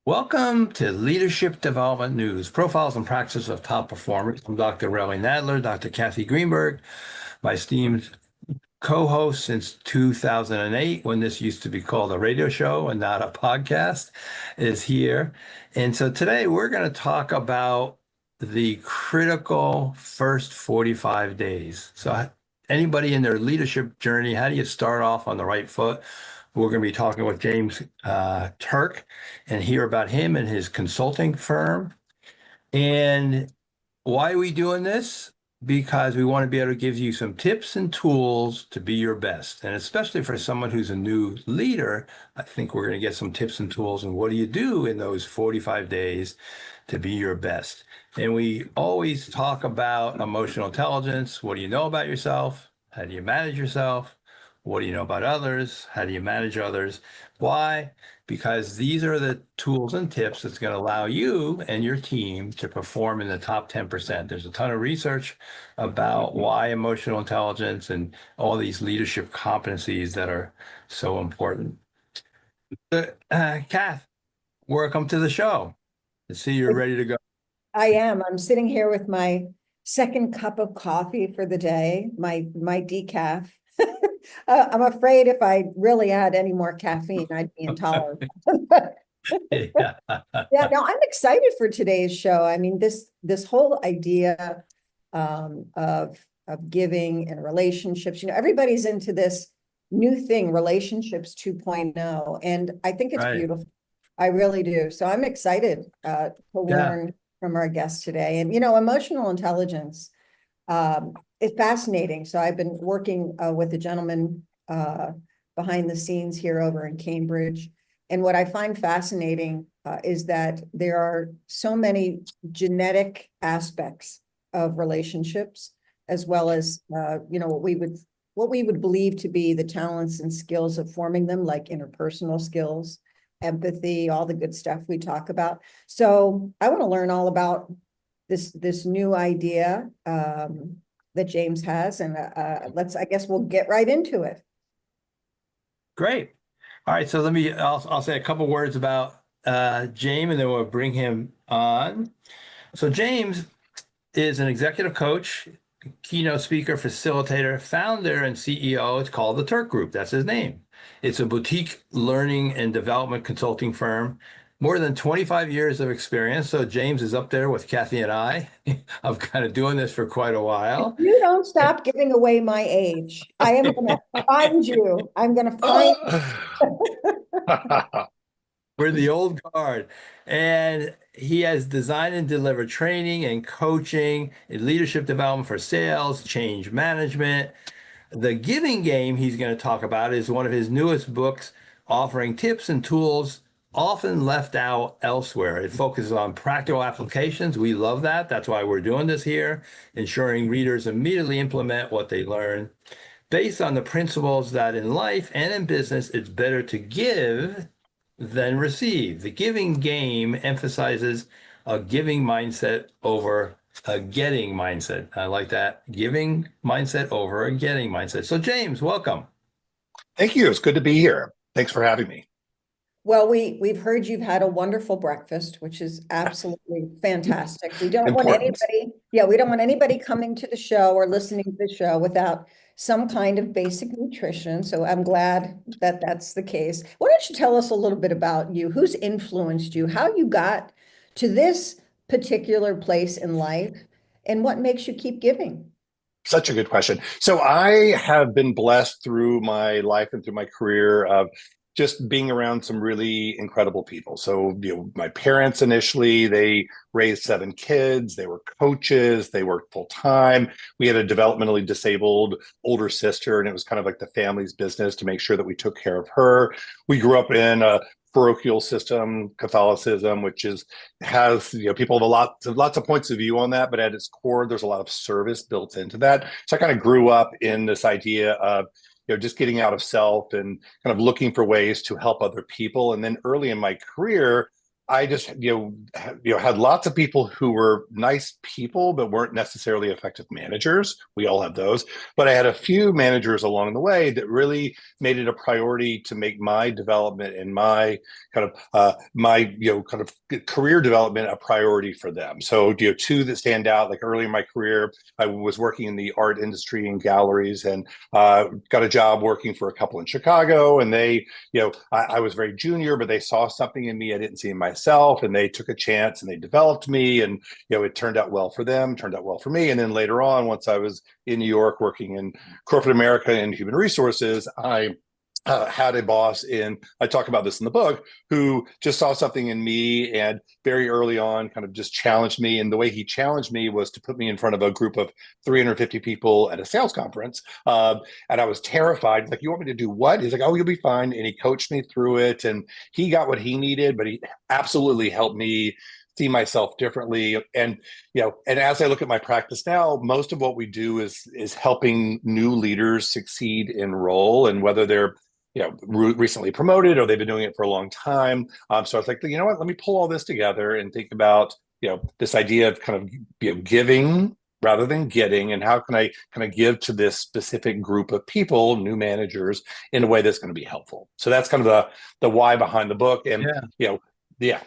Welcome to Leadership Development News, Profiles and Practices of Top Performers. I'm Dr. Relly Nadler, Dr. Kathy Greenberg, my esteemed co-host since 2008, when this used to be called a radio show and not a podcast, is here. And so today we're going to talk about the critical first 45 days. So anybody in their leadership journey, how do you start off on the right foot? We're going to be talking with James Turk and hear about him and his consulting firm. And why are we doing this? Because we want to be able to give you some tips and tools to be your best. And especially for someone who's a new leader, I think we're going to get some tips and tools. And what do you do in those 45 days to be your best? And we always talk about emotional intelligence. What do you know about yourself? How do you manage yourself? What do you know about others? How do you manage others? Why? Because these are the tools and tips that's going to allow you and your team to perform in the top 10%. There's a ton of research about why emotional intelligence and all these leadership competencies that are so important. Kath, welcome to the show. I see you're ready to go. I am. I'm sitting here with my second cup of coffee for the day, my decaf. I'm afraid if I really had any more caffeine, I'd be intolerant. Yeah. Yeah, no, I'm excited for today's show. I mean, this whole idea of giving and relationships, everybody's into this new thing, relationships 2.0, and I think it's Right. beautiful. I really do. So I'm excited to learn from our guest today. And, emotional intelligence is fascinating. So I've been working with a gentleman behind the scenes here over in Cambridge. And what I find fascinating is that there are so many genetic aspects of relationships, as well as, what we would believe to be the talents and skills of forming them, like interpersonal skills, empathy, all the good stuff we talk about. So I want to learn all about this new idea that James has, and I guess we'll get right into it. Great. All right, so I'll say a couple words about James, and then we'll bring him on. So James is an executive coach, keynote speaker, facilitator, founder, and CEO. It's called the Turk Group. That's his name. It's a boutique learning and development consulting firm. More than 25 years of experience. So James is up there with Kathy and I of kind of doing this for quite a while. You don't stop giving away my age. I am going to find you. I'm going to find We're the old guard. And he has designed and delivered training and coaching in leadership development for sales, change management. The Giving Game he's going to talk about is one of his newest books, offering tips and tools often left out elsewhere. It focuses on practical applications. We love that. That's why we're doing this here, ensuring readers immediately implement what they learn. Based on the principles that in life and in business, it's better to give than receive. The Giving Game emphasizes a giving mindset over a getting mindset. I like that. Giving mindset over a getting mindset. So James, welcome. Thank you. It's good to be here. Thanks for having me. Well, we've heard you've had a wonderful breakfast, which is absolutely fantastic. We don't want Important. we don't want anybody coming to the show or listening to the show without some kind of basic nutrition. So I'm glad that that's the case. Why don't you tell us a little bit about you? Who's influenced you? How you got to this particular place in life, and what makes you keep giving? Such a good question. So I have been blessed through my life and through my career of just being around some really incredible people. So, my parents initially, they raised 7 kids. They were coaches. They worked full time. We had a developmentally disabled older sister, and it was kind of like the family's business to make sure that we took care of her. We grew up in a parochial system, Catholicism, which has people have lots of points of view on that, but at its core, there's a lot of service built into that. So I kind of grew up in this idea of just getting out of self and kind of looking for ways to help other people. And then early in my career, I just, had lots of people who were nice people, but weren't necessarily effective managers. We all have those. But I had a few managers along the way that really made it a priority to make my development and my kind of career development a priority for them. So, two that stand out, like early in my career, I was working in the art industry and galleries, and got a job working for a couple in Chicago. And they, I was very junior, but they saw something in me I didn't see in myself, and they took a chance and they developed me, and it turned out well for them, turned out well for me. And then later on, once I was in New York working in corporate America and human resources, I had a boss I talk about this in the book, who just saw something in me and very early on kind of just challenged me. And the way he challenged me was to put me in front of a group of 350 people at a sales conference. And I was terrified. He's like, "You want me to do what?" He's like, "Oh, you'll be fine." And he coached me through it, and he got what he needed, but he absolutely helped me see myself differently. And and as I look at my practice now, most of what we do is helping new leaders succeed in role, and whether they're recently promoted or they've been doing it for a long time. So I was like, you know what, let me pull all this together and think about, this idea of kind of, giving rather than getting, and how can I kind of give to this specific group of people, new managers, in a way that's going to be helpful. So that's kind of the why behind the book. And, yeah.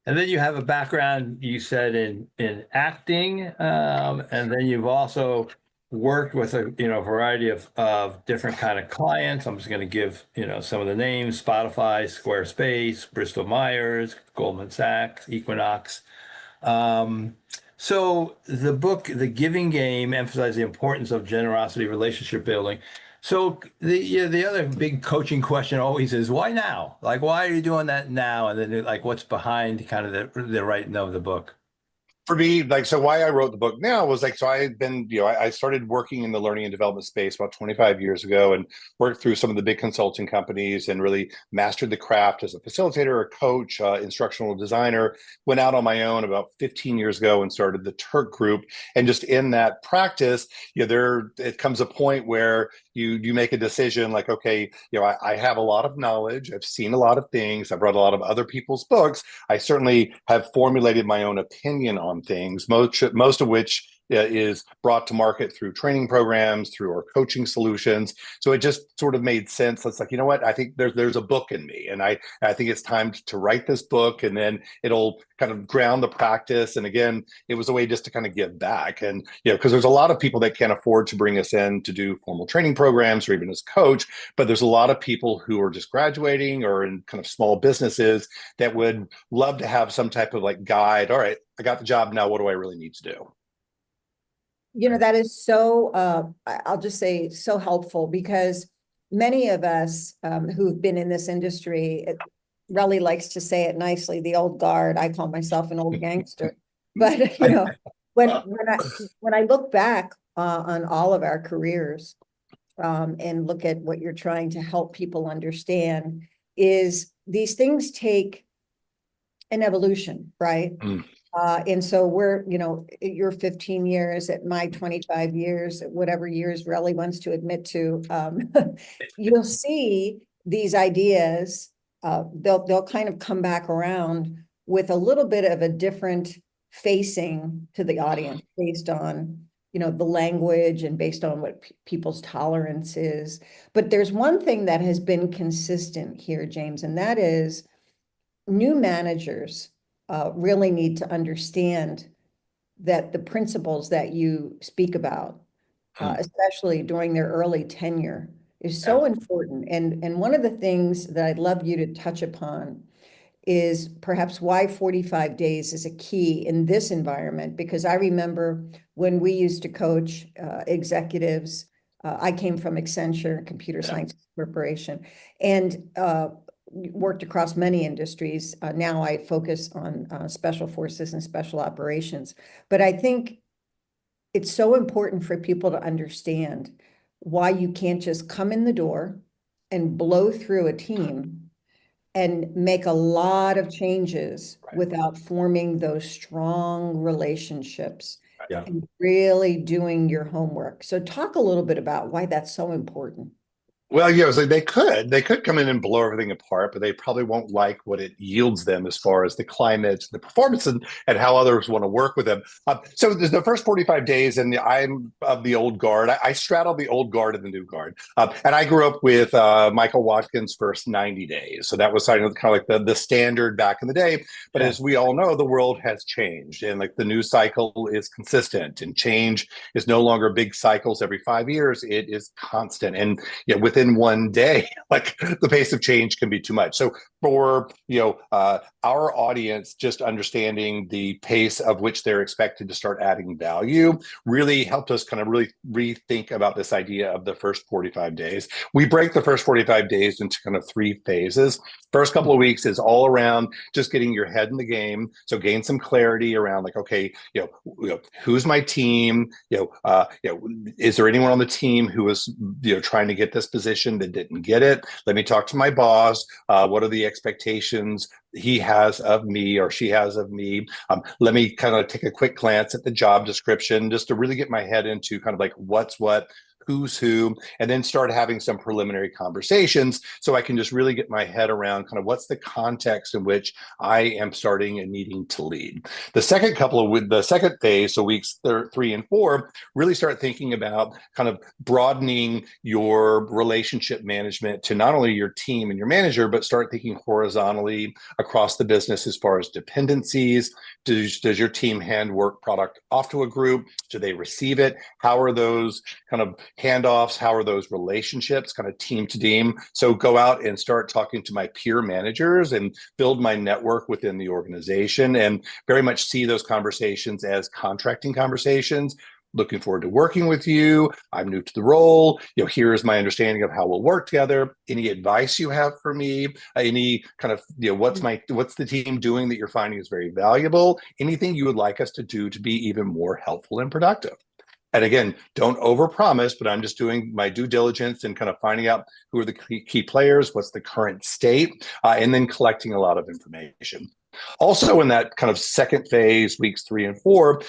And then you have a background, you said, in acting, and then you've also worked with a variety of different kind of clients. I'm just going to give some of the names: Spotify, Squarespace, Bristol Myers, Goldman Sachs, Equinox. So the book, The Giving Game, emphasizes the importance of generosity, relationship building. So the other big coaching question always is, why now? Like, why are you doing that now? And then like, what's behind kind of the writing of the book? For me, like, so why I wrote the book now was like, so I've been, I started working in the learning and development space about 25 years ago, and worked through some of the big consulting companies and really mastered the craft as a facilitator, a coach, instructional designer. Went out on my own about 15 years ago and started the Turk group. And just in that practice, it comes a point where you make a decision like, okay, I have a lot of knowledge. I've seen a lot of things. I've read a lot of other people's books. I certainly have formulated my own opinion on things, most of which is brought to market through training programs, through our coaching solutions. So it just sort of made sense. It's like, you know what? I think there's a book in me, and I think it's time to write this book, and then it'll kind of ground the practice. And again, it was a way just to kind of give back. And because there's a lot of people that can't afford to bring us in to do formal training programs or even as coach, but there's a lot of people who are just graduating or in kind of small businesses that would love to have some type of like guide. All right, I got the job now. What do I really need to do? That is so, I'll just say so helpful, because many of us who've been in this industry, it really likes to say it nicely, the old guard. I call myself an old gangster. But, when I look back on all of our careers and look at what you're trying to help people understand, is these things take an evolution, right? And so we're, you're 15 years, at my 25 years, whatever years Relly wants to admit to, you'll see these ideas, they'll kind of come back around with a little bit of a different facing to the audience based on, the language and based on what people's tolerance is. But there's one thing that has been consistent here, James, and that is new managers really need to understand that the principles that you speak about, especially during their early tenure, is so important. And one of the things that I'd love you to touch upon is perhaps why 45 days is a key in this environment. Because I remember when we used to coach executives, I came from Accenture, Computer Science Corporation, and worked across many industries. Now I focus on special forces and special operations. But I think it's so important for people to understand why you can't just come in the door and blow through a team and make a lot of changes without forming those strong relationships and really doing your homework. So talk a little bit about why that's so important. Well, yeah, it's like they could come in and blow everything apart, but they probably won't like what it yields them as far as the climate, the performance, and how others want to work with them. So there's the first 45 days, and I'm of the old guard. I straddle the old guard and the new guard. And I grew up with Michael Watkins' first 90 days. So that was kind of like the standard back in the day. But Yeah. as we all know, the world has changed, and like the news cycle is consistent, and change is no longer big cycles every 5 years. It is constant. And within one day, like the pace of change can be too much. So for our audience, just understanding the pace of which they're expected to start adding value really helped us kind of really rethink about this idea of the first 45 days. We break the first 45 days into kind of three phases. First couple of weeks is all around just getting your head in the game. So gain some clarity around like, okay, who's my team? Is there anyone on the team who is trying to get this position that didn't get it? Let me talk to my boss. What are the expectations he has of me or she has of me? Let me kind of take a quick glance at the job description just to really get my head into kind of like what's what, who's who, and then start having some preliminary conversations so I can just really get my head around kind of what's the context in which I am starting and needing to lead. The second phase, so weeks 3 and 4, really start thinking about kind of broadening your relationship management to not only your team and your manager, but start thinking horizontally across the business as far as dependencies. Does your team hand work product off to a group? Do they receive it? How are those kind of handoffs? How are those relationships kind of team to team? So go out and start talking to my peer managers and build my network within the organization, and very much see those conversations as contracting conversations. Looking forward to working with you. I'm new to the role. Here is my understanding of how we'll work together. Any advice you have for me? Any kind of, what's the team doing that you're finding is very valuable? Anything you would like us to do to be even more helpful and productive? And again, don't overpromise, but I'm just doing my due diligence and kind of finding out who are the key players, what's the current state, and then collecting a lot of information. Also, in that kind of second phase, weeks 3 and 4,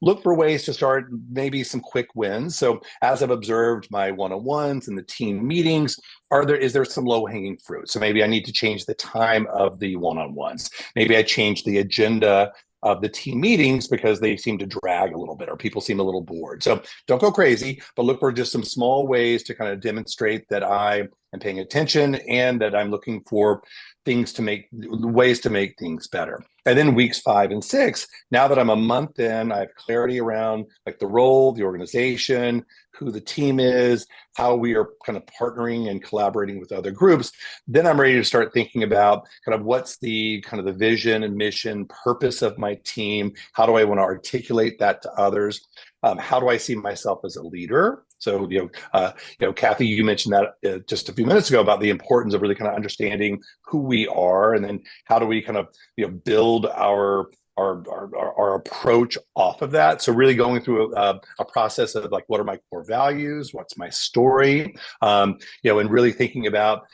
look for ways to start maybe some quick wins. So as I've observed my one-on-ones and the team meetings, is there some low-hanging fruit? So maybe I need to change the time of the one-on-ones. Maybe I change the agenda of the team meetings because they seem to drag a little bit or people seem a little bored. So don't go crazy, but look for just some small ways to kind of demonstrate that I am paying attention and that I'm looking for ways to make things better. And then weeks 5 and 6, now that I'm a month in, I have clarity around like the role, the organization, who the team is, how we are kind of partnering and collaborating with other groups. Then I'm ready to start thinking about kind of what's the kind of the vision and mission, purpose of my team. How do I want to articulate that to others? How do I see myself as a leader? So, Kathy, you mentioned that just a few minutes ago about the importance of really kind of understanding who we are, and then how do we kind of build our approach off of that. So really going through a process of like, what are my core values? What's my story? And really thinking about,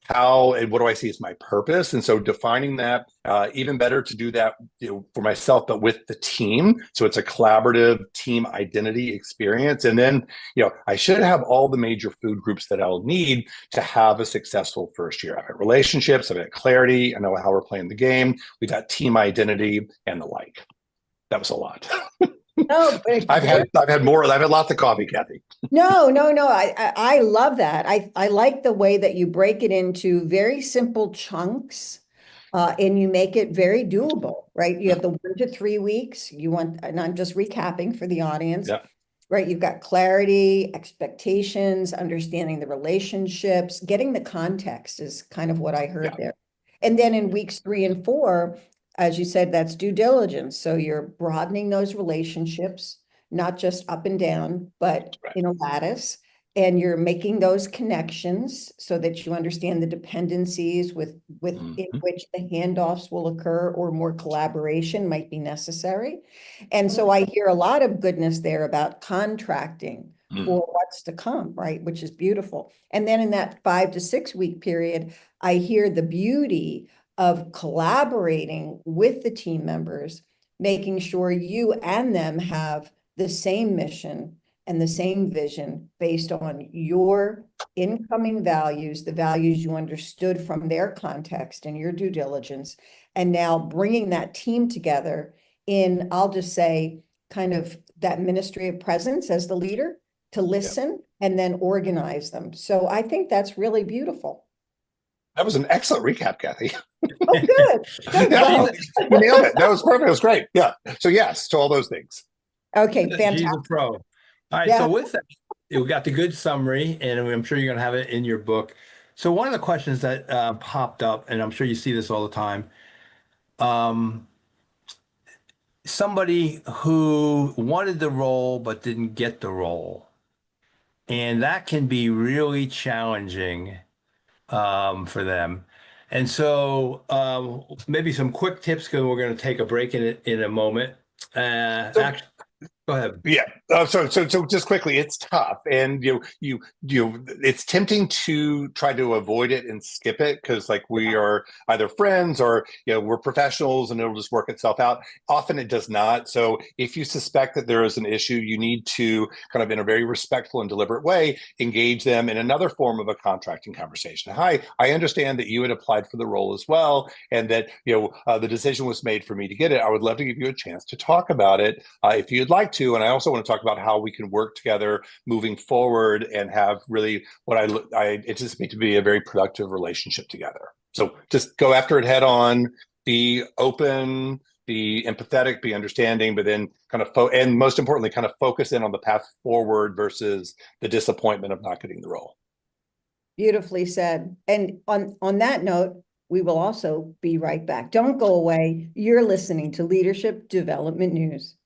how and what do I see as my purpose? And so defining that, even better to do that, for myself, but with the team. So it's a collaborative team identity experience. And then, I should have all the major food groups that I'll need to have a successful first year. I've got relationships, I've got clarity, I know how we're playing the game, we've got team identity and the like. That was a lot. No, but I've had more. I've had lots of coffee, Kathy. No. I love that. I like the way that you break it into very simple chunks, and you make it very doable, right? You have the 1 to 3 weeks. And I'm just recapping for the audience. Yeah. Right, you've got clarity, expectations, understanding the relationships, getting the context is kind of what I heard there. And then in weeks 3 and 4, as you said, that's due diligence. So you're broadening those relationships, not just up and down, but in a lattice. And you're making those connections so that you understand the dependencies within which the handoffs will occur, or more collaboration might be necessary. And so I hear a lot of goodness there about contracting for what's to come, right? Which is beautiful. And then in that 5 to 6 week period, I hear the beauty of collaborating with the team members, making sure you and them have the same mission and the same vision based on your incoming values, the values you understood from their context and your due diligence, and now bringing that team together in, I'll just say, kind of that ministry of presence as the leader to listen and then organize them. So I think that's really beautiful. That was an excellent recap, Kathy. Oh, good. Good. Yeah, Well, you nailed it. That was perfect. It was great. Yeah. So yes to all those things. okay, She's fantastic. a pro. All right, Yeah. so with that, we got the good summary, and I'm sure you're going to have it in your book. So one of the questions that popped up, and I'm sure you see this all the time, um, somebody who wanted the role but didn't get the role, and that can be really challenging for them. And so maybe some quick tips because we're going to take a break in a moment. So Actually, go ahead. yeah. So just quickly, it's tough, and it's tempting to try to avoid it and skip it because like we are either friends or we're professionals and it'll just work itself out. Often it does not. So if you suspect that there is an issue, you need to kind of in a very respectful and deliberate way engage them in another form of a contracting conversation. Hi, I understand that you had applied for the role as well, and that the decision was made for me to get it. I would love to give you a chance to talk about it if you'd like to. And I also want to talk about how we can work together moving forward and have really what I anticipate to be a very productive relationship together. So just go after it head on, be open, be empathetic, be understanding, but then kind of, and most importantly, kind of focus in on the path forward versus the disappointment of not getting the role. Beautifully said. And on that note, we will also be right back. Don't go away. You're listening to Leadership Development News.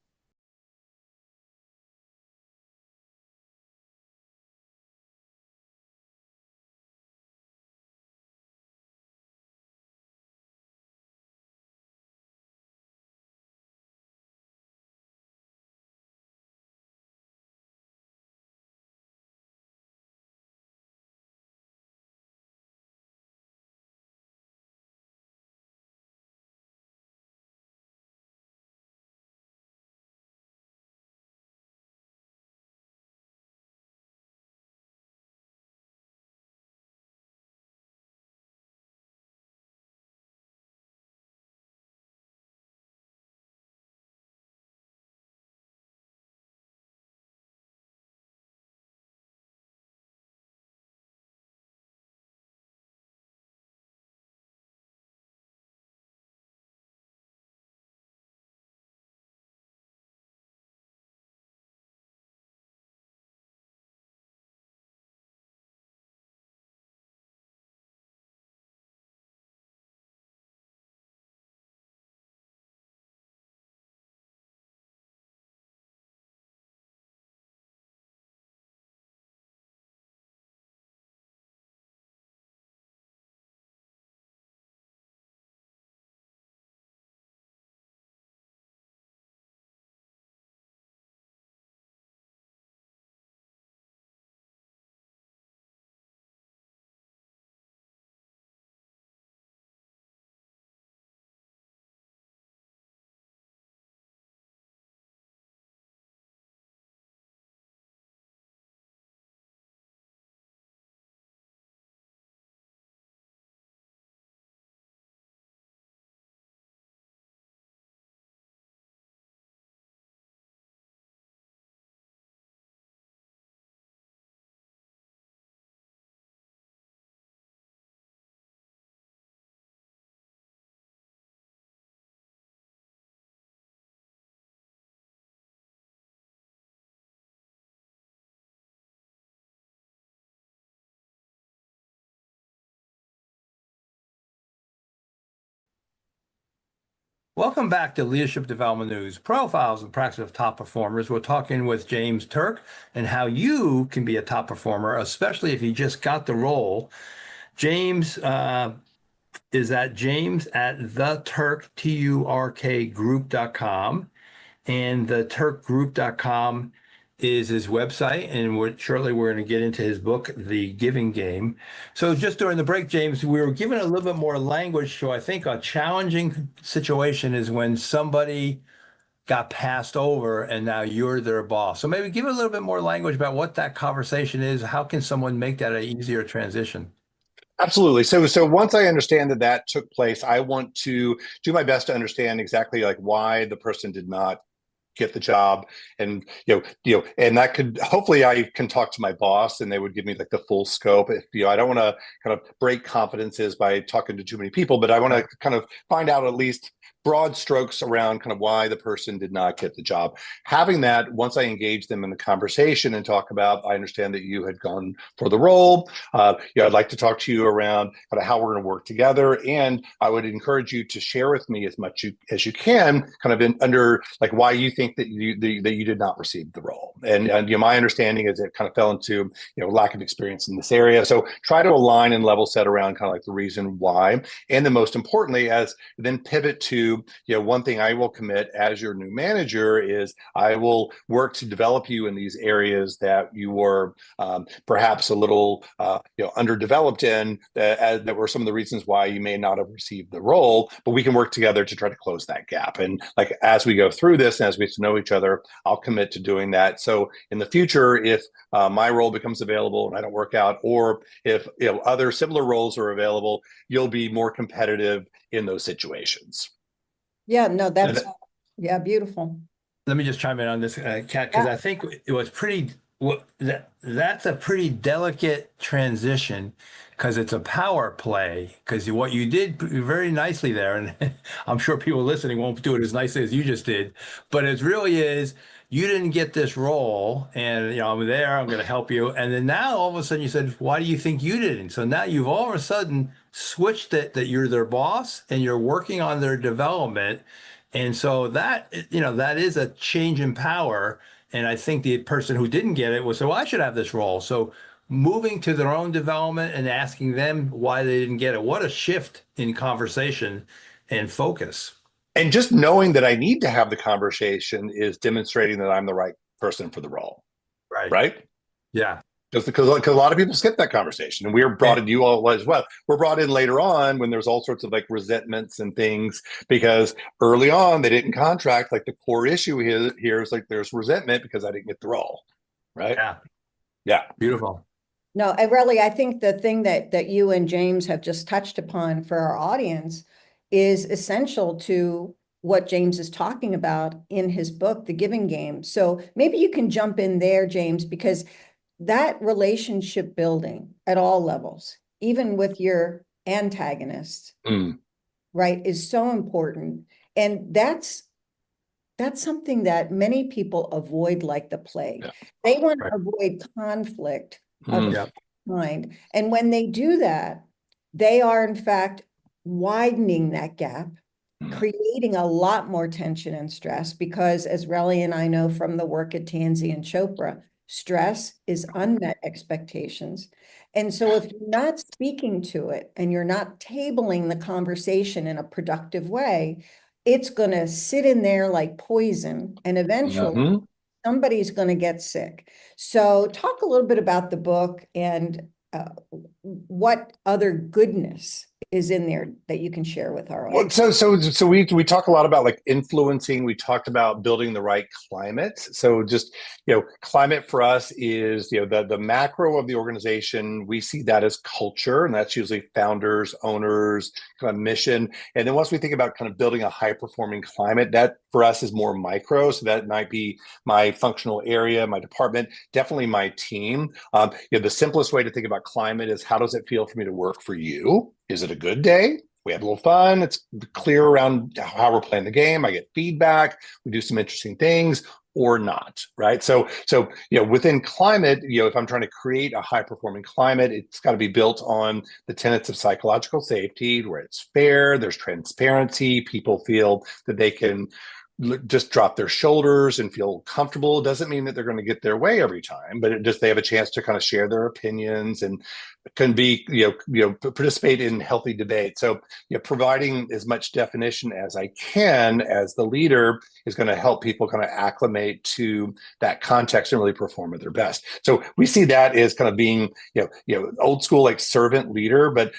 Welcome back to Leadership Development News, Profiles and Practice of Top Performers. We're talking with James Turk and how you can be a top performer, especially if you just got the role. James is at James at the Turk, Turk group.com. And the turkgroup.com is his website. And shortly we're going to get into his book, The Giving Game. So just during the break, James, we were given a little bit more language. So I think a challenging situation is when somebody got passed over and now you're their boss. So maybe give a little bit more language about what that conversation is. How can someone make that an easier transition? Absolutely. So once I understand that that took place, I want to do my best to understand exactly like why the person did not get the job. And and that could, hopefully I can talk to my boss and they would give me like the full scope. If I don't want to kind of break confidences by talking to too many people, but I want to kind of find out at least broad strokes around kind of why the person did not get the job. Having that, once I engage them in the conversation and talk about, I understand that you had gone for the role. I'd like to talk to you around kind of how we're going to work together, and I would encourage you to share with me as much as you can, kind of under like why you think that you did not receive the role. And my understanding is it kind of fell into lack of experience in this area. So try to align and level set around kind of like the reason why, and then most importantly, as then pivot to one thing I will commit as your new manager is I will work to develop you in these areas that you were perhaps a little underdeveloped in, that were some of the reasons why you may not have received the role, but we can work together to try to close that gap. And like as we go through this and as we get to know each other, I'll commit to doing that. So in the future, if my role becomes available and I don't work out, or if other similar roles are available, you'll be more competitive in those situations. Yeah, no, that's, yeah, beautiful. Let me just chime in on this, Kat, because I think it was that's a pretty delicate transition because it's a power play. Because what you did very nicely there, and I'm sure people listening won't do it as nicely as you just did, but it really is. You didn't get this role, and I'm there. I'm going to help you. And then now all of a sudden you said, "Why do you think you didn't?" So now you've all of a sudden switched it that you're their boss and you're working on their development. And so that that is a change in power. And I think the person who didn't get it was, so I should have this role. So moving to their own development and asking them why they didn't get it. What a shift in conversation and focus. And just knowing that I need to have the conversation is demonstrating that I'm the right person for the role. Right. Right? Yeah. Just because a lot of people skip that conversation, and we are brought in, you all as well. We're brought in later on when there's all sorts of like resentments and things because early on they didn't contract. Like the core issue here is like there's resentment because I didn't get the role. Right? Yeah. Yeah. Beautiful. No, I think the thing that you and James have just touched upon for our audience is essential to what James is talking about in his book, The Giving Game. So maybe you can jump in there, James, because that relationship building at all levels, even with your antagonist, right, is so important. And that's something that many people avoid like the plague. Yeah. They want to avoid conflict of the kind. And when they do that, they are in fact widening that gap, creating a lot more tension and stress, because as Relly and I know from the work at Tansy and Chopra, stress is unmet expectations. And so if you're not speaking to it and you're not tabling the conversation in a productive way, it's going to sit in there like poison, and eventually somebody's going to get sick. So talk a little bit about the book and what other goodness is in there that you can share with our audience. Well, so we talk a lot about like influencing. We talked about building the right climate. So just climate for us is the macro of the organization. We see that as culture, and that's usually founders, owners, kind of mission. And then once we think about kind of building a high performing climate, that for us is more micro. So that might be my functional area, my department, definitely my team. The simplest way to think about climate is, how does it feel for me to work for you? Is it a good day? We have a little fun. It's clear around how we're playing the game. I get feedback. We do some interesting things, or not, right? So within climate, if I'm trying to create a high performing climate, it's got to be built on the tenets of psychological safety, where it's fair, there's transparency, people feel that they can just drop their shoulders and feel comfortable. It doesn't mean that they're going to get their way every time, but they have a chance to kind of share their opinions. And can be, participate in healthy debate. So, providing as much definition as I can as the leader is going to help people kind of acclimate to that context and really perform at their best. So we see that as kind of being, old school, like servant leader, but,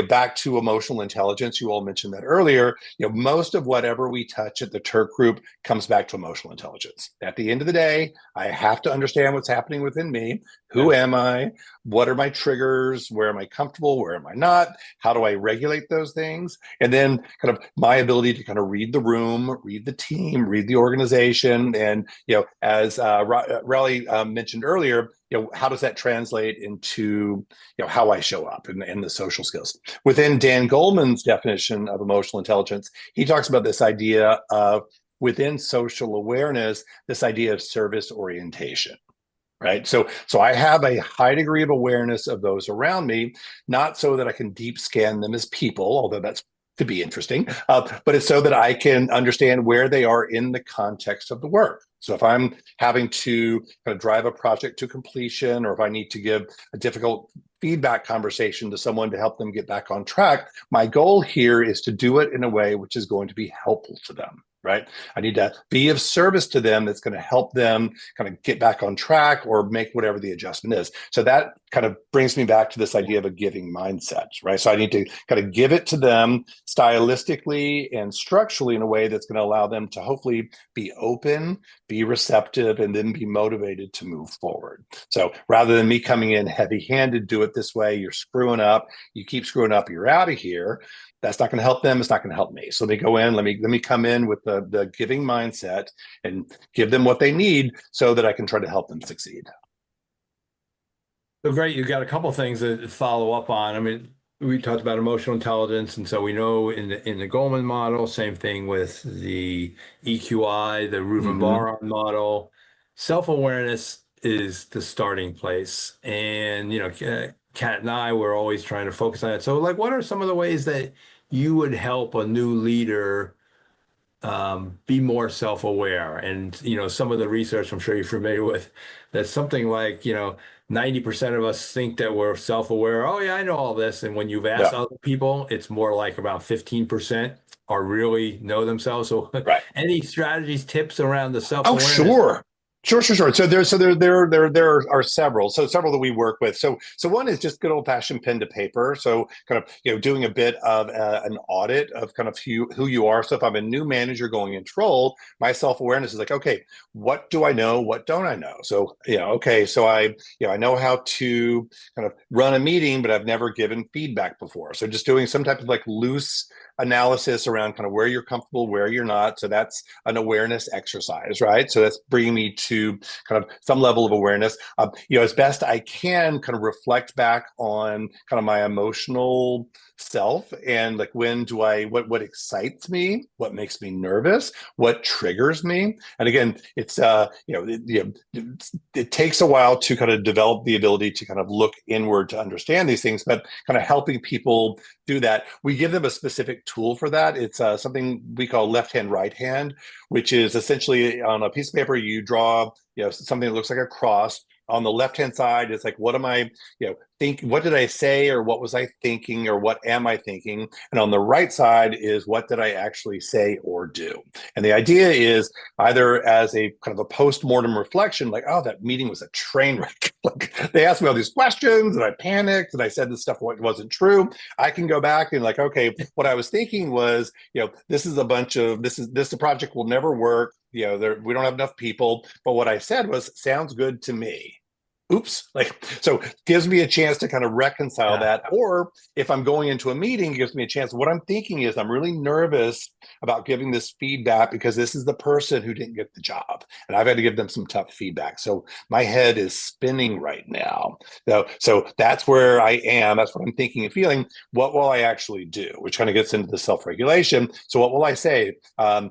back to emotional intelligence. You all mentioned that earlier. Most of whatever we touch at the Turk group comes back to emotional intelligence. At the end of the day, I have to understand what's happening within me. Who am I? What are my triggers? Where am I comfortable? Where am I not? How do I regulate those things? And then kind of my ability to kind of read the room, read the team, read the organization. And, as Raleigh mentioned earlier, how does that translate into, how I show up and the social skills? Within Dan Goldman's definition of emotional intelligence, he talks about this idea of, within social awareness, this idea of service orientation. Right. So I have a high degree of awareness of those around me, not so that I can deep scan them as people, although that's to be interesting, but it's so that I can understand where they are in the context of the work. So if I'm having to kind of drive a project to completion, or if I need to give a difficult feedback conversation to someone to help them get back on track, my goal here is to do it in a way which is going to be helpful to them. Right. I need to be of service to them that's going to help them kind of get back on track or make whatever the adjustment is. So that kind of brings me back to this idea of a giving mindset, right? So I need to kind of give it to them stylistically and structurally in a way that's going to allow them to hopefully be open, be receptive, and then be motivated to move forward. So rather than me coming in heavy-handed, do it this way, you're screwing up, you keep screwing up, you're out of here. That's not going to help them. It's not going to help me. So let me go in. Let me come in with the giving mindset and give them what they need so that I can try to help them succeed. So great. You got a couple of things to follow up on. I mean, we talked about emotional intelligence, and so we know in the Goldman model, same thing with the EQI, the Reuven-Baron model. Self-awareness is the starting place, and Kat and I were always trying to focus on it. So, like, what are some of the ways that you would help a new leader be more self-aware? And, some of the research I'm sure you're familiar with, that's something like, 90% of us think that we're self-aware. Oh, yeah, I know all this. And when you've asked other people, it's more like about 15% are really know themselves. So any strategies, tips around the self-awareness? Oh, sure. Sure. So there are several. So several that we work with. So one is just good old fashioned pen to paper. So kind of doing a bit of an audit of kind of who you are. So if I'm a new manager going into role, my self awareness is like, okay, what do I know? What don't I know? So okay, so I know how to kind of run a meeting, but I've never given feedback before. So just doing some type of like loose analysis around kind of where you're comfortable, where you're not. So that's an awareness exercise, right? So that's bringing me to kind of some level of awareness. As best I can, kind of reflect back on kind of my emotional self and like what excites me, what makes me nervous, what triggers me. And again, it's it takes a while to kind of develop the ability to kind of look inward to understand these things, but kind of helping people do that. We give them a specific tool for that. It's something we call left hand, right hand, which is essentially on a piece of paper, you draw something that looks like a cross. On the left hand side, it's like, what am I, what did I say, or what was I thinking, or what am I thinking? And on the right side is, what did I actually say or do? And the idea is either as a kind of a post-mortem reflection, like, oh, that meeting was a train wreck. Like, they asked me all these questions and I panicked and I said this stuff wasn't true. I can go back and like, okay, what I was thinking was, this is the project will never work. We don't have enough people. But what I said was, sounds good to me. Oops. So it gives me a chance to kind of reconcile that. Or if I'm going into a meeting, it gives me a chance. What I'm thinking is, I'm really nervous about giving this feedback because this is the person who didn't get the job. And I've had to give them some tough feedback. So my head is spinning right now. So that's where I am. That's what I'm thinking and feeling. What will I actually do? Which kind of gets into the self-regulation. So what will I say? And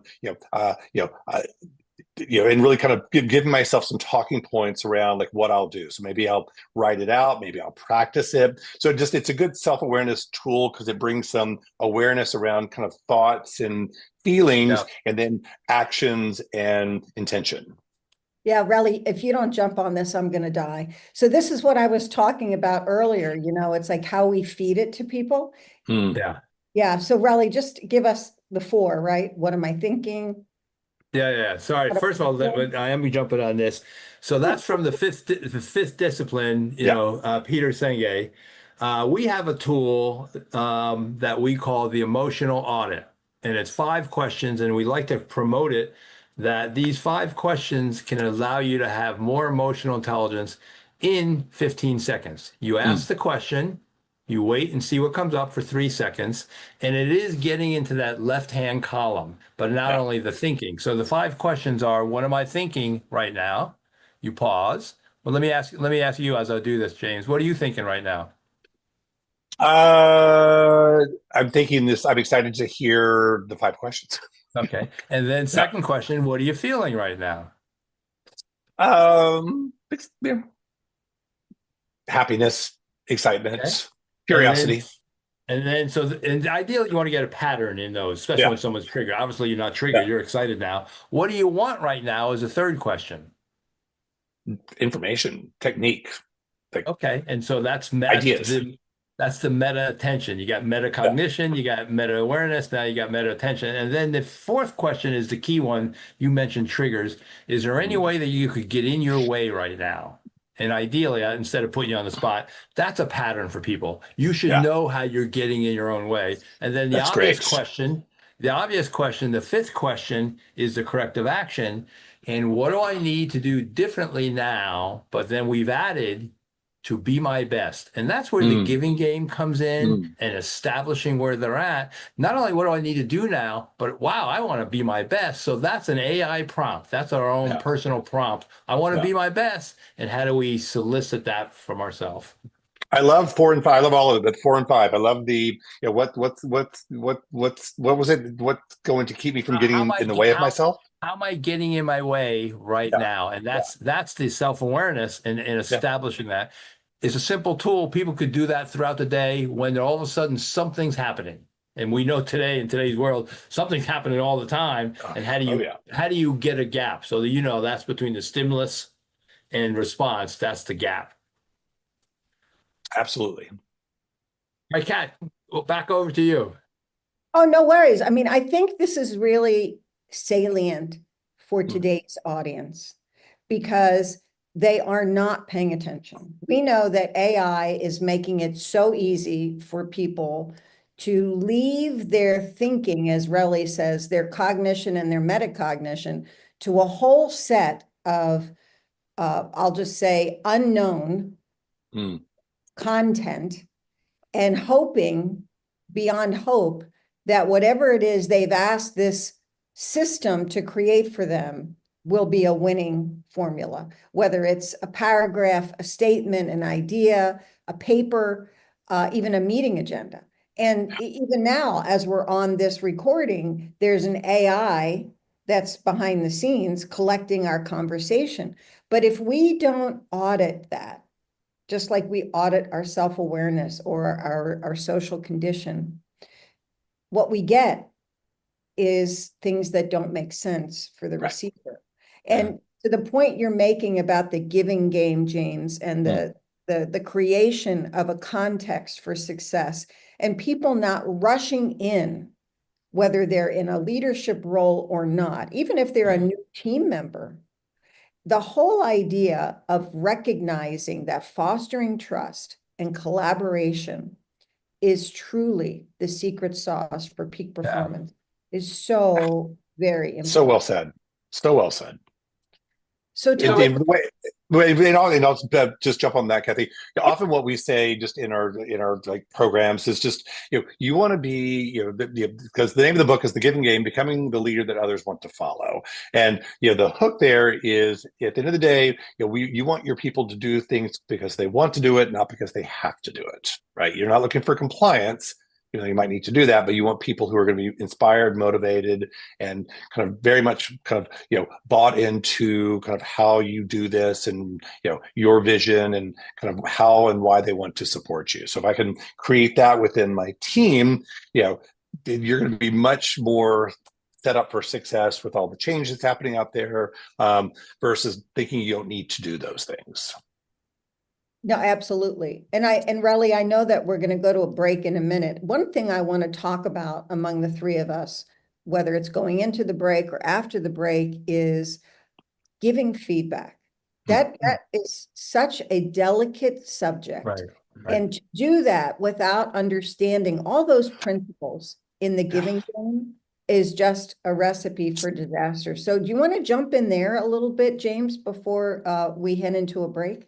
really kind of giving myself some talking points around like what I'll do. So maybe I'll write it out, maybe I'll practice it. So it's a good self-awareness tool because it brings some awareness around kind of thoughts and feelings and then actions and intention. Yeah, really, if you don't jump on this, I'm going to die. So this is what I was talking about earlier. It's like how we feed it to people. Yeah. Yeah. So Relly, just give us the four, right? What am I thinking? Yeah. Sorry. What am First of I all, feeling? I am jumping on this. So that's from the fifth discipline, Yeah. Peter Senge. We have a tool that we call the emotional audit, and it's 5 questions, and we like to promote it that these 5 questions can allow you to have more emotional intelligence in 15 seconds. You Mm. ask the question, you wait and see what comes up for 3 seconds, and it is getting into that left-hand column, but not Yeah. only the thinking. So the 5 questions are, what am I thinking right now? You pause. Well, let me ask you as I do this, James. What are you thinking right now? I'm thinking this. I'm excited to hear the 5 questions. Okay. And then Yeah. second question, what are you feeling right now? Yeah. Happiness, Okay. excitement, And then curiosity. and ideally you want to get a pattern in those, especially Yeah. when someone's triggered. Obviously you're not Yeah. triggered, you're excited now. What do you want right now is a third question. Information, technique, like Okay, and so ideas. that's the meta attention. You got Yeah. metacognition, you got meta awareness, now you got meta attention. And then the fourth question is the key one. You mentioned triggers. Is there any Mm. way that you could get in your way right now? And ideally, instead of putting you on the spot, that's a pattern for people. You should Yeah. know how you're getting in your own way. And then That's great. the fifth question is the corrective action. And what do I need to do differently now? But then we've added to be my best. And that's where the Mm. giving game comes in Mm. and establishing where they're at. Not only what do I need to do now, but wow, I want to be my best. So that's an AI prompt. That's our own Yeah. personal prompt. I want to Yeah. be my best. And how do we solicit that from ourselves? I love 4 and 5. I love all of it, but 4 and 5. I love the, what was it? What's going to keep me from How am getting I in the way of myself? how am I getting in my way right Yeah. now? And Yeah. that's the self-awareness and Yeah. establishing that. It's a simple tool. People could do that throughout the day when all of a sudden something's happening. And we know today in today's world, something's happening all the time. And Oh, yeah. how do you get a gap so that that's between the stimulus and response, that's the gap. Absolutely. All right, Kat, well, back over to you. Oh, no worries. I mean, I think this is really salient for Mm. today's audience because they are not paying attention. We know that AI is making it so easy for people to leave their thinking, as Relly says, their cognition and their metacognition to a whole set of, I'll just say, unknown Mm. content and hoping beyond hope that whatever it is they've asked this system to create for them will be a winning formula, whether it's a paragraph, a statement, an idea, a paper, even a meeting agenda. And even now, as we're on this recording, there's an AI that's behind the scenes collecting our conversation. But if we don't audit that, just like we audit our self-awareness or our social condition, what we get is things that don't make sense for the Right. receiver. Yeah. And to the point you're making about the giving game, James, and the creation of a context for success, and people not rushing in, whether they're in a leadership role or not, even if they're a new team member, the whole idea of recognizing that fostering trust and collaboration is truly the secret sauce for peak Yeah. performance is so very So well important. said. So well said. So And, tell us, and, I'll just jump on that, Kathy. Often, what we say just in our like programs is just you want to be because the name of the book is The Giving Game: Becoming the Leader That Others Want to Follow. And the hook there is at the end of the day, you want your people to do things because they want to do it, not because they have to do it. Right? You're not looking for compliance. You might need to do that, but you want people who are going to be inspired, motivated, and kind of very much kind of bought into kind of how you do this and your vision and kind of how and why they want to support you. So if I can create that within my team, you're going to be much more set up for success with all the change that's happening out there, versus thinking you don't need to do those things. No, absolutely. And Relly, I know that we're going to go to a break in a minute. One thing I want to talk about among the three of us, whether it's going into the break or after the break, is giving feedback. That is such a delicate subject. Right. And to do that without understanding all those principles in the giving game is just a recipe for disaster. So do you want to jump in there a little bit, James, before we head into a break?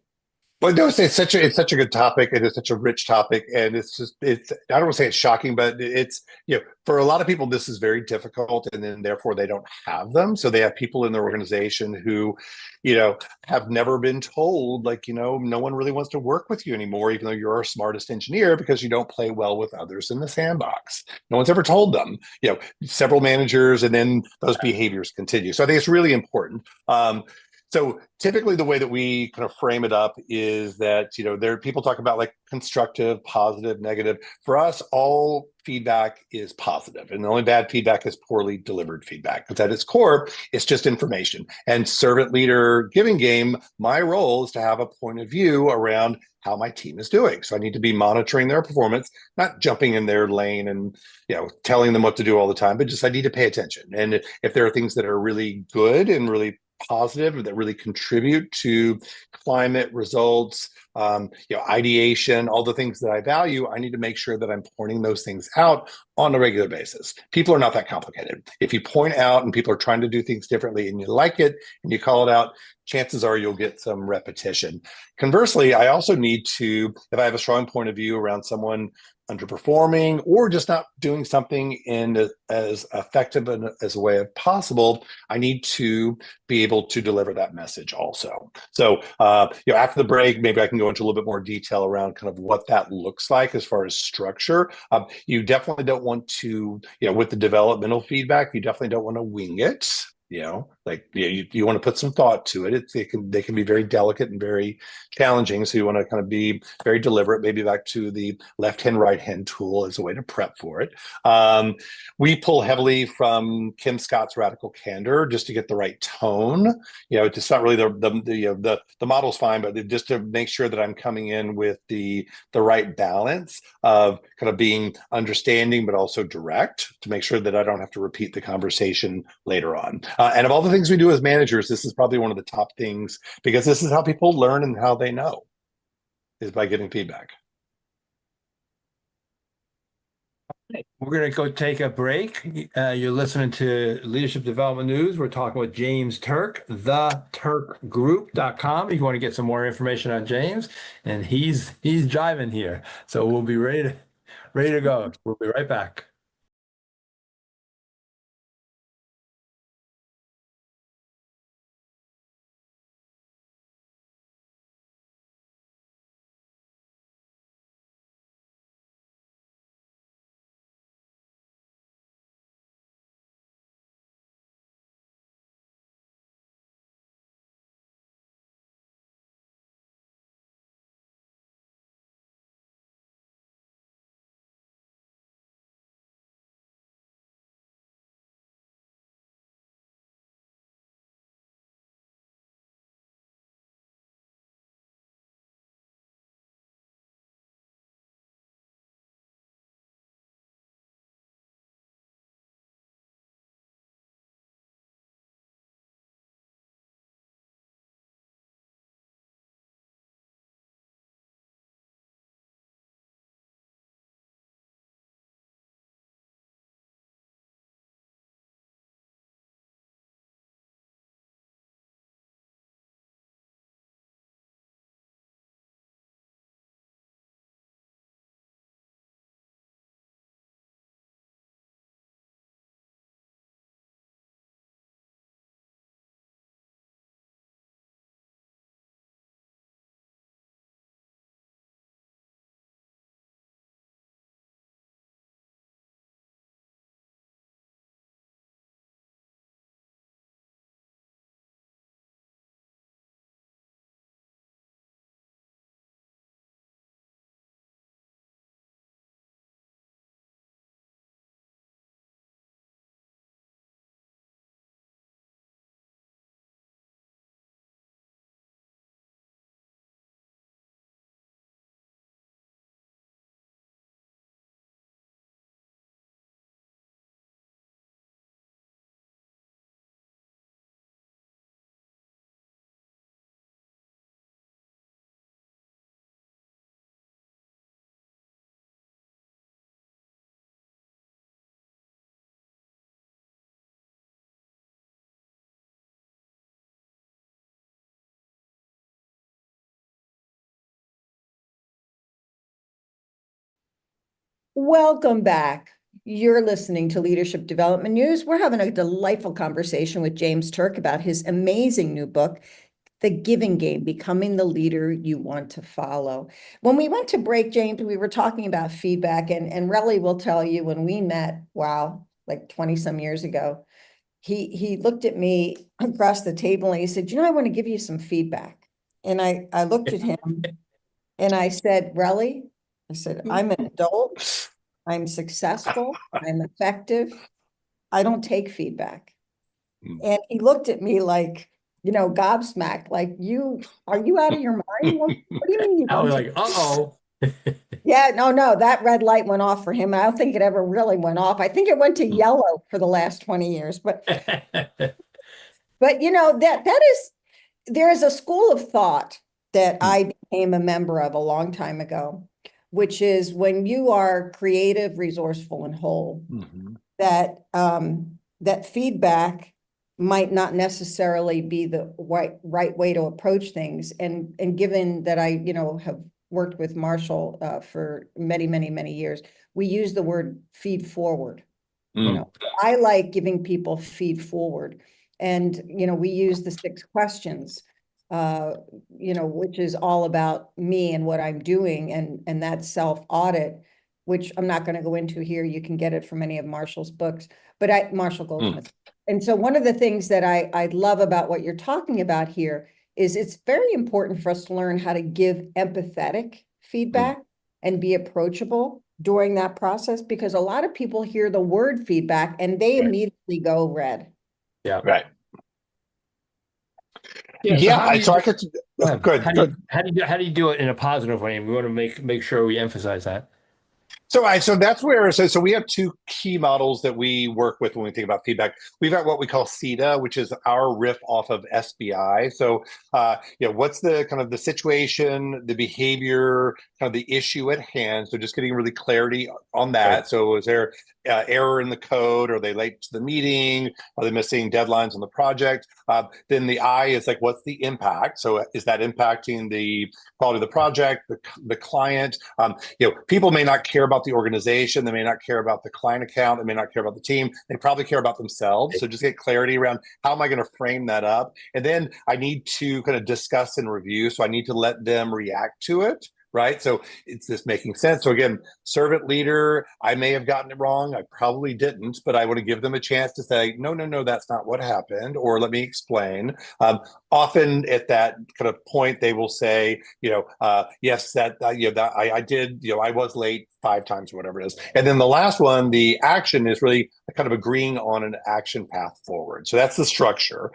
Well, no, it's such a good topic. It is such a rich topic, and it's I don't want to say it's shocking, but it's, for a lot of people this is very difficult, and then therefore they don't have them. So they have people in their organization who, have never been told, like, no one really wants to work with you anymore, even though you're our smartest engineer, because you don't play well with others in the sandbox. No one's ever told them. Several managers, and then those behaviors continue. So I think it's really important. So typically the way that we kind of frame it up is that, there people talk about like constructive, positive, negative. For us, all feedback is positive, and the only bad feedback is poorly delivered feedback, because at its core, it's just information. And servant leader giving game, my role is to have a point of view around how my team is doing. So I need to be monitoring their performance, not jumping in their lane and, telling them what to do all the time, but just I need to pay attention. And if there are things that are really good and really positive that really contribute to climate results, ideation, all the things that I value, I need to make sure that I'm pointing those things out on a regular basis. People are not that complicated. If you point out and people are trying to do things differently and you like it and you call it out, chances are you'll get some repetition. Conversely, I also need to, if I have a strong point of view around someone underperforming or just not doing something in as effective as a way as possible, I need to be able to deliver that message also. So, after the break, maybe I can go into a little bit more detail around kind of what that looks like as far as structure. You definitely don't want to, with the developmental feedback, you definitely don't want to wing it. You want to put some thought to it. They can be very delicate and very challenging. So you want to kind of be very deliberate, maybe back to the left-hand, right-hand tool as a way to prep for it. We pull heavily from Kim Scott's Radical Candor just to get the right tone. It's not really the model's fine, but just to make sure that I'm coming in with the right balance of kind of being understanding, but also direct, to make sure that I don't have to repeat the conversation later on. And of all the things we do as managers, this is probably one of the top things, because this is how people learn and how they know, is by getting feedback. We're going to go take a break. You're listening to Leadership Development News. We're talking with James Turk, theturkgroup.com. If you want to get some more information on James, and he's driving here. So we'll be ready to go. We'll be right back. Welcome back. You're listening to Leadership Development News. We're having a delightful conversation with James Turk about his amazing new book, The Giving Game, Becoming the Leader You Want to Follow. When we went to break, James, we were talking about feedback, and Relly will tell you when we met, wow, like 20 some years ago, he looked at me across the table and he said, I want to give you some feedback. And I looked at him and I said, Relly, I said, I'm an adult. I'm successful. I'm effective. I don't take feedback. And he looked at me like, gobsmacked, like, are you out of your mind? What do you mean you I don't was take? like, uh-oh. Yeah, no, that red light went off for him. I don't think it ever really went off. I think it went to yellow for the last 20 years. But there is a school of thought that I became a member of a long time ago, which is when you are creative, resourceful, and whole, that feedback might not necessarily be the right way to approach things. And given that I, have worked with Marshall for many, many, many years, we use the word feed forward. I like giving people feed forward. And, we use the 6 questions, which is all about me and what I'm doing, and that self-audit, which I'm not going to go into here. You can get it from any of Marshall's books, but Marshall Goldsmith. And so one of the things that I love about what you're talking about here is it's very important for us to learn how to give empathetic feedback and be approachable during that process, because a lot of people hear the word feedback and they immediately go red. Yeah. Right. Yeah. So I could go ahead. How do you do it in a positive way? And we want to make sure we emphasize that. So that's where so we have 2 key models that we work with when we think about feedback. We've got what we call CETA, which is our riff off of SBI. So what's the kind of the situation, the behavior, kind of the issue at hand. So just getting really clarity on that. Right. So is there error in the code? Are they late to the meeting? Are they missing deadlines on the project? Then the I is like, what's the impact? So is that impacting the quality of the project, the client? People may not care about the organization. They may not care about the client account. They may not care about the team. They probably care about themselves. So just get clarity around how am I going to frame that up? And then I need to kind of discuss and review. So I need to let them react to it. Right. So it's this making sense. So again, servant leader, I may have gotten it wrong. I probably didn't, but I want to give them a chance to say, no, that's not what happened. Or let me explain. Often at that kind of point, they will say, yes, that I did, I was late 5 times or whatever it is. And then the last one, the action, is really kind of agreeing on an action path forward. So that's the structure.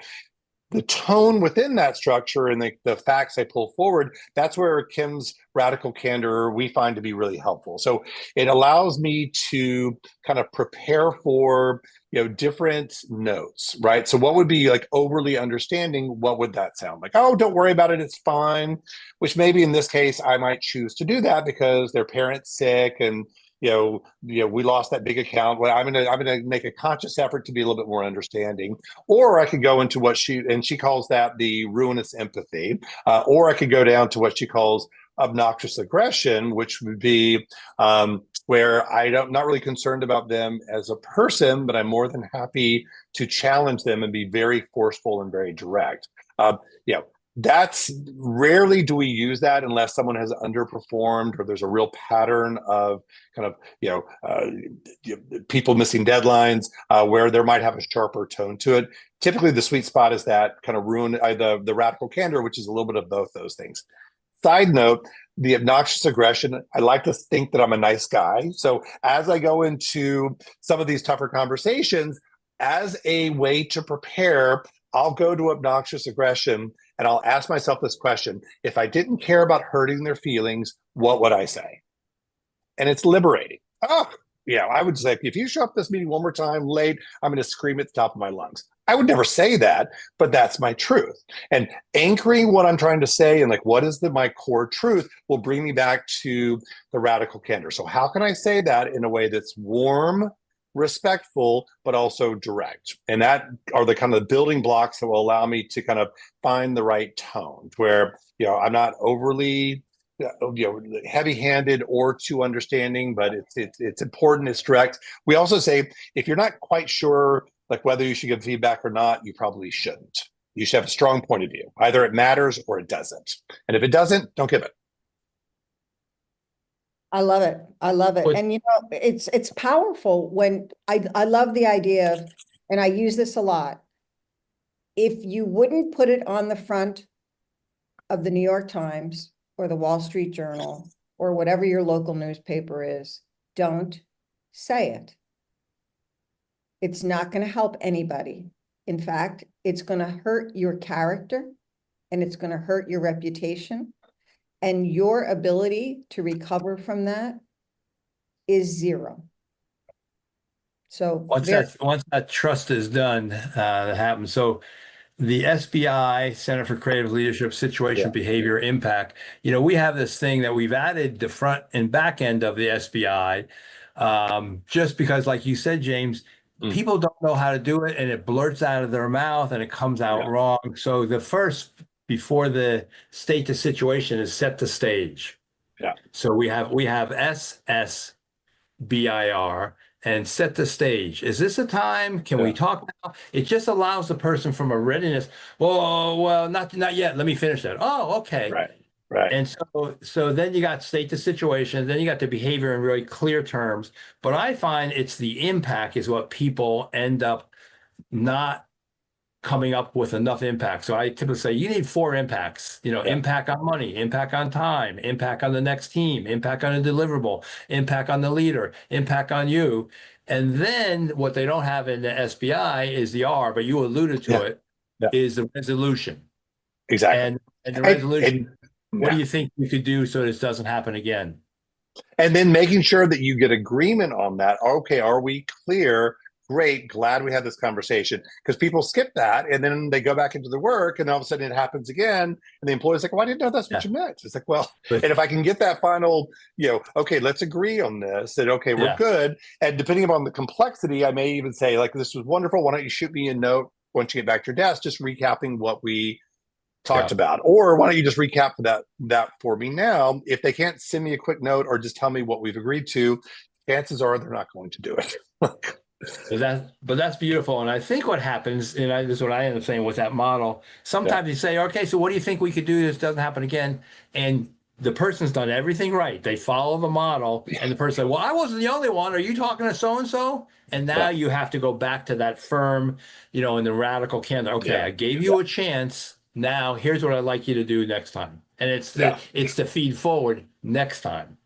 The tone within that structure and the facts I pull forward, that's where Kim's radical candor we find to be really helpful. So it allows me to kind of prepare for different notes, right? So what would be like overly understanding? What would that sound like? Oh, don't worry about it, it's fine. Which maybe in this case I might choose to do that because their parent's sick and we lost that big account. Well, I'm gonna make a conscious effort to be a little bit more understanding. Or I could go into what she calls that the ruinous empathy. Or I could go down to what she calls obnoxious aggression, which would be where I'm not really concerned about them as a person, but I'm more than happy to challenge them and be very forceful and very direct. That's rarely do we use that unless someone has underperformed or there's a real pattern of kind of people missing deadlines where there might have a sharper tone to it. Typically, the sweet spot is that kind of the radical candor, which is a little bit of both those things. Side note, the obnoxious aggression, I like to think that I'm a nice guy. So as I go into some of these tougher conversations, as a way to prepare, I'll go to obnoxious aggression and I'll ask myself this question. If I didn't care about hurting their feelings, what would I say? And it's liberating. I would say, if you show up this meeting one more time late, I'm going to scream at the top of my lungs. I would never say that, but that's my truth. And anchoring what I'm trying to say and like, what is my core truth will bring me back to the radical candor. So how can I say that in a way that's warm, respectful, but also direct? And that are the kind of building blocks that will allow me to kind of find the right tone where, I'm not overly heavy-handed or too understanding, but it's important. It's direct. We also say if you're not quite sure like whether you should give feedback or not, you probably shouldn't. You should have a strong point of view. Either it matters or it doesn't. And if it doesn't, don't give it. I love it. I love it. And it's powerful when I love the idea of, and I use this a lot. If you wouldn't put it on the front of the New York Times or the Wall Street Journal or whatever your local newspaper is, don't say it. It's not going to help anybody. In fact, it's going to hurt your character and it's going to hurt your reputation. And your ability to recover from that is zero. So once that trust is done, that happens. So the SBI, Center for Creative Leadership, Situation, Behavior, Impact, we have this thing that we've added the front and back end of the SBI, just because, like you said, James, people don't know how to do it and it blurts out of their mouth and it comes out wrong. So the first, before the state the situation, is set the stage. Yeah. So we have SSBIR and set the stage. Is this a time? Can we talk now? It just allows the person from a readiness. Well, not yet. Let me finish that. Oh, okay. Right. And so then you got state the situation, then you got the behavior in really clear terms. But I find it's the impact is what people end up not coming up with enough impact. So I typically say you need 4 impacts, impact on money, impact on time, impact on the next team, impact on a deliverable, impact on the leader, impact on you. And then what they don't have in the SBI is the R, but you alluded to it, is the resolution. Exactly. And the resolution, what do you think we could do so this doesn't happen again? And then making sure that you get agreement on that. Okay, are we clear? Great, glad we had this conversation, because people skip that and then they go back into the work and all of a sudden it happens again. And the employee's like, well, I didn't know that's what you meant. It's like, well, and if I can get that final, okay, let's agree on this, and okay, we're good. And depending upon the complexity, I may even say, like, this was wonderful. Why don't you shoot me a note once you get back to your desk, just recapping what we talked about, or why don't you just recap that for me now? If they can't send me a quick note or just tell me what we've agreed to, chances are they're not going to do it. But that's beautiful. And I think what happens, and this is what I end up saying with that model, sometimes you say, okay, so what do you think we could do this doesn't happen again? And the person's done everything right. They follow the model, and the person said, well, I wasn't the only one. Are you talking to so-and-so? And now you have to go back to that firm, in the radical candor. Okay, I gave you a chance. Now here's what I'd like you to do next time. And it's the feed forward next time.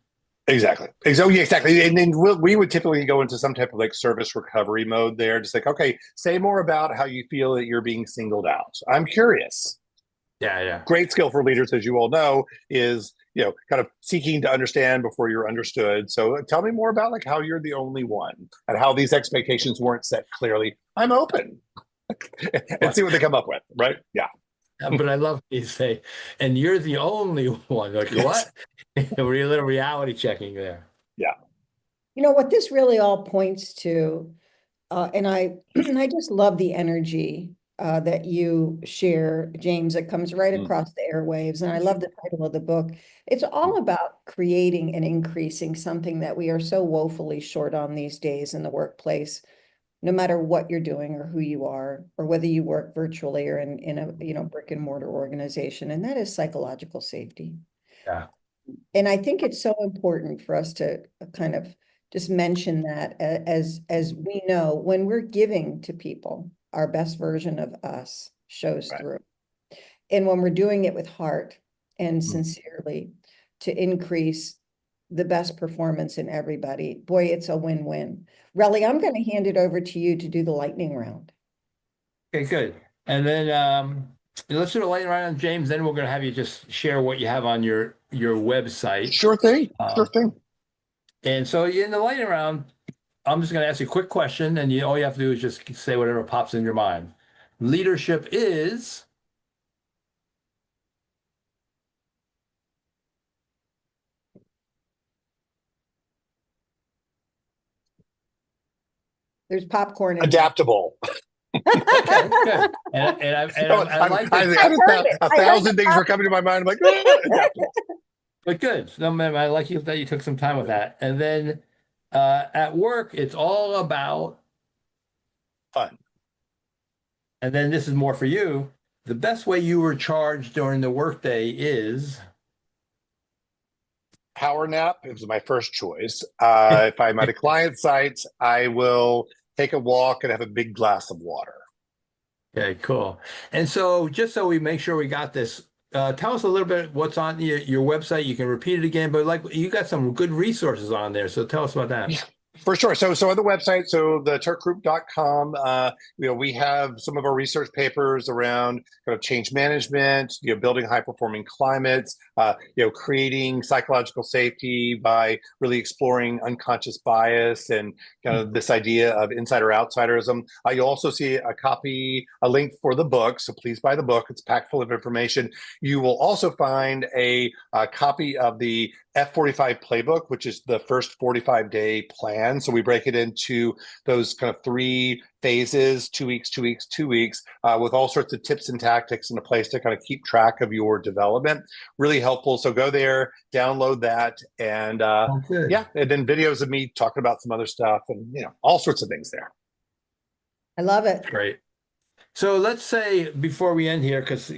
Exactly. Exactly. And then we would typically go into some type of like service recovery mode there. Just like, okay, say more about how you feel that you're being singled out. I'm curious. Yeah. Great skill for leaders, as you all know, is, kind of seeking to understand before you're understood. So tell me more about like how you're the only one and how these expectations weren't set clearly. I'm open and see what they come up with. Right. Yeah. But I love you say, and you're the only one. Like, what? We're a little reality checking there. Yeah. What this really all points to, and I just love the energy that you share, James, that comes right across the airwaves. And I love the title of the book. It's all about creating and increasing something that we are so woefully short on these days in the workplace. No matter what you're doing or who you are, or whether you work virtually or in a brick and mortar organization, and that is psychological safety. Yeah. And I think it's so important for us to kind of just mention that as we know, when we're giving to people, our best version of us shows through. And when we're doing it with heart and sincerely to increase the best performance in everybody, boy, it's a win-win. Relly, I'm going to hand it over to you to do the lightning round. Okay, good. And then let's do the lightning round, James. Then we're going to have you just share what you have on your website. Sure thing. And so in the lightning round, I'm just going to ask you a quick question, and all you have to do is just say whatever pops in your mind. Leadership is... There's popcorn. Adaptable. Okay, good. And I like a thousand things were coming to my mind. I'm like, adaptable. But good. No, man, I like you that you took some time with that. And then at work, it's all about, Fun. and then this is more for you. The best way you were charged during the workday is, Power nap is my first choice. If I'm at a client site, I will take a walk and have a big glass of water. okay, cool. And so just so we make sure we got this, tell us a little bit what's on your website. You can repeat it again, but like you got some good resources on there. So tell us about that. For sure. So on the website, so the turkgroup.com, we have some of our research papers around kind of change management, building high performing climates, creating psychological safety by really exploring unconscious bias and kind of this idea of insider outsiderism. You'll also see a link for the book. So please buy the book. It's packed full of information. You will also find a copy of the F45 playbook, which is the first 45-day plan. So we break it into those kind of 3 phases, 2 weeks, 2 weeks, 2 weeks, with all sorts of tips and tactics and a place to kind of keep track of your development. Really helpful. So go there, download that, and Good. yeah, and then videos of me talking about some other stuff and all sorts of things there. I love it. Great. So let's say before we end here, because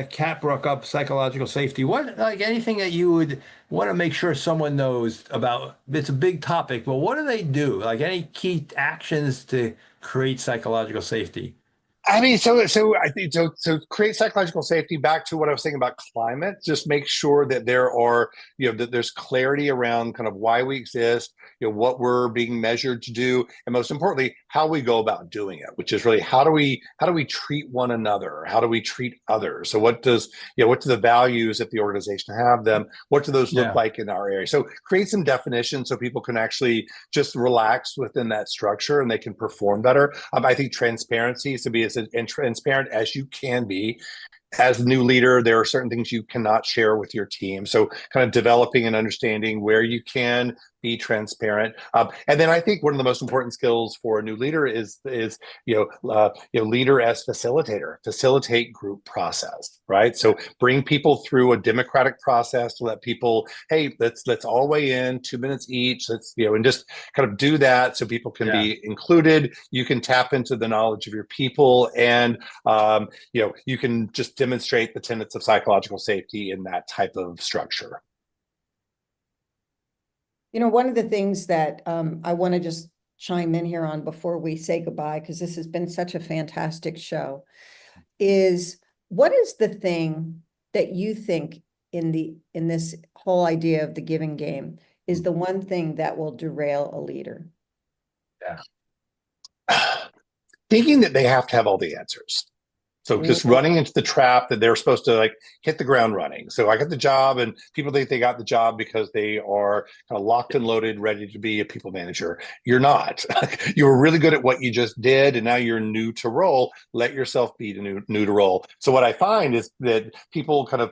Kat brought up psychological safety, what like anything that you would want to make sure someone knows about? It's a big topic, but what do they do? Like any key actions to create psychological safety? I mean, so I think so create psychological safety. Back to what I was saying about climate, just make sure that there are, that there's clarity around kind of why we exist, what we're being measured to do, and most importantly, how we go about doing it, which is really how do we treat one another? How do we treat others? So what do the values that the organization have them? What do those look Yeah. like in our area? So create some definitions so people can actually just relax within that structure and they can perform better. I think transparency is to be as transparent as you can be. As a new leader, there are certain things you cannot share with your team. So kind of developing and understanding where you can be transparent. And then I think one of the most important skills for a new leader is leader as facilitator, facilitate group process, right? So bring people through a democratic process to let people, hey, let's all weigh in 2 minutes each. Let's and just kind of do that so people can Yeah. be included. You can tap into the knowledge of your people, and you can just demonstrate the tenets of psychological safety in that type of structure. One of the things that I want to just chime in here on before we say goodbye, because this has been such a fantastic show, is what is the thing that you think in this whole idea of the giving game is the one thing that will derail a leader? Yeah. Thinking that they have to have all the answers. So just running into the trap that they're supposed to like hit the ground running. So I got the job and people think they got the job because they are kind of locked and loaded, ready to be a people manager. You're not. You were really good at what you just did and now you're new to role. Let yourself be new to role. So what I find is that people kind of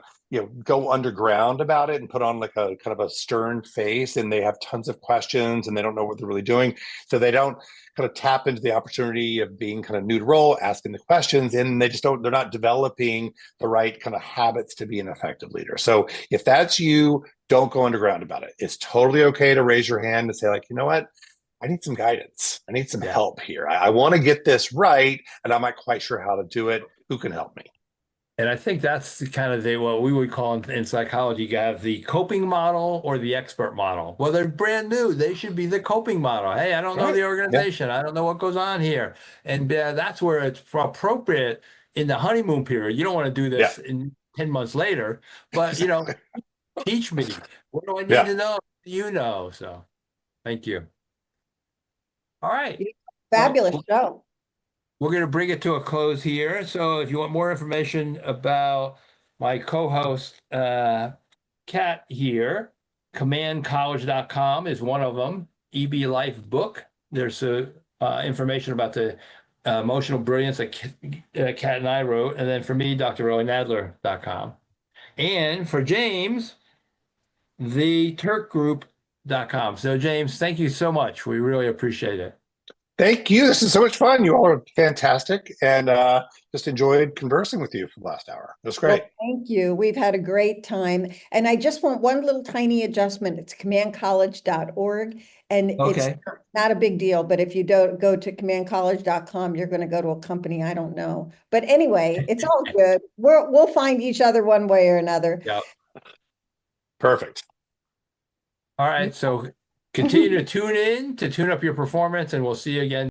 go underground about it and put on like a kind of a stern face and they have tons of questions and they don't know what they're really doing. So they don't kind of tap into the opportunity of being kind of new to role, asking the questions, and they're not developing the right kind of habits to be an effective leader. So if that's you, don't go underground about it. It's totally okay to raise your hand and say like, you know what? I need some guidance. I need some help here. I want to get this right, and I'm not quite sure how to do it. Who can help me? And I think that's kind of what we would call in psychology, you have the coping model or the expert model. Well, they're brand new. They should be the coping model. Hey, I don't know the organization. I don't know what goes on here. And that's where it's appropriate in the honeymoon period. You don't want to do this in 10 months later, but, teach me. What do I need to know? You know. So thank you. All right. Fabulous show. We're going to bring it to a close here. So if you want more information about my co-host, Kat here, commandcollege.com is one of them. EB Life book. There's information about the emotional brilliance that Kat and I wrote. And then for me, drrowynadler.com. And for James, the turkgroup.com. So James, thank you so much. We really appreciate it. Thank you. This is so much fun. You all are fantastic, and just enjoyed conversing with you for the last hour. It was great. Well, thank you. We've had a great time. And I just want one little tiny adjustment. It's commandcollege.org. And it's Okay. not a big deal, but if you don't go to commandcollege.com, you're going to go to a company I don't know. But anyway, it's all good. We'll find each other one way or another. Yeah. Perfect. All right. So continue to tune in to tune up your performance, and we'll see you again